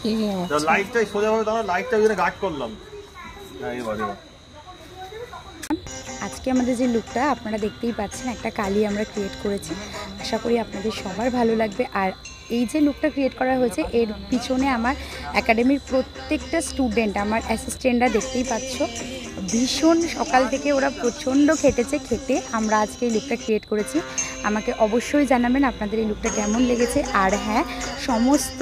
লাইটটাই সোজা ভাবে দাঁড়া, লাইটটা ওখানে গার্ড করলাম। আজকে আমাদের যে লুকটা আপনারা দেখতেই পাচ্ছেন, একটা কালি আমরা ক্রিয়েট করেছি। আশা করি আপনাদের সবার ভালো লাগবে। আর এই যে লুকটা ক্রিয়েট করা হয়েছে এর পিছনে আমার একাডেমির প্রত্যেকটা স্টুডেন্ট, আমার অ্যাসিস্ট্যান্টরা দেখতেই পাচ্ছ, ভীষণ সকাল থেকে ওরা প্রচণ্ড খেটে আমরা আজকে এই লুকটা ক্রিয়েট করেছি। আমাকে অবশ্যই জানাবেন আপনাদের এই লুকটা কেমন লেগেছে। আর হ্যাঁ, সমস্ত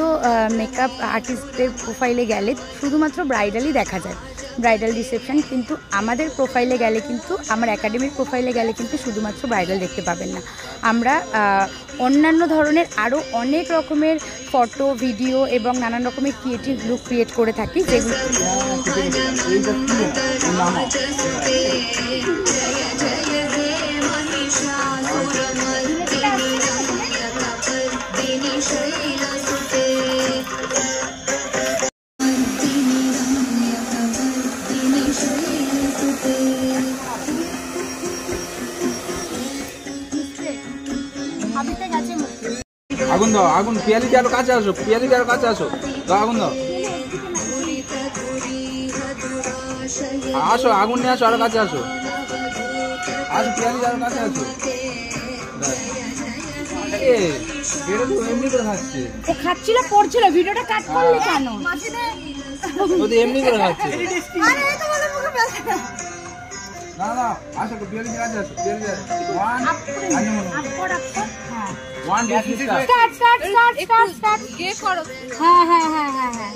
মেকআপ আর্টিস্টদের প্রোফাইলে গেলে শুধুমাত্র ব্রাইডালই দেখা যায়, ব্রাইডাল রিসেপশন, কিন্তু আমাদের প্রোফাইলে গেলে কিন্তু, আমার একাডেমির প্রোফাইলে গেলে কিন্তু শুধুমাত্র ব্রাইডাল দেখতে পাবেন না। আমরা অন্যান্য ধরনের আরও অনেক রকমের ফটো, ভিডিও এবং নানান রকমের ক্রিয়েটিভ লুক ক্রিয়েট করে থাকি, যেগুলো আগুন দাও, আগুন, পিয়ালি দিয়ে আরো কাছে আসো, পিয়ালি দিয়ে আরো কাছে আসো, দাও আগুন দাও, আসো আগুন নিয়ে আসো, আরো কাছে আসো, আসো পিয়ালি দিয়ে আরো কাছে আসো। এটা তো এমনি করে খাচ্ছে, ও খাচ্ছিল পড়ছিল, ভিডিওটা কাট করলে কেন? ও তো এমনি করে খাচ্ছে। না না, আসো তো পিয়ালি দিয়ে কাছে আসো, পিয়ালি দিয়ে 1 2 3 স্টার্ট গে করো। হ্যাঁ হ্যাঁ হ্যাঁ হ্যাঁ হ্যাঁ,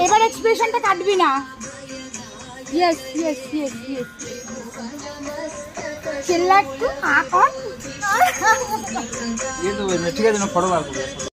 এবার এক্সপ্রেশনটা কাটবি না। ইয়েস ইয়েস ইয়েস ইয়েস, চিল্লা একটু আ কর। ये तो ठीक है, फटो বার করবে।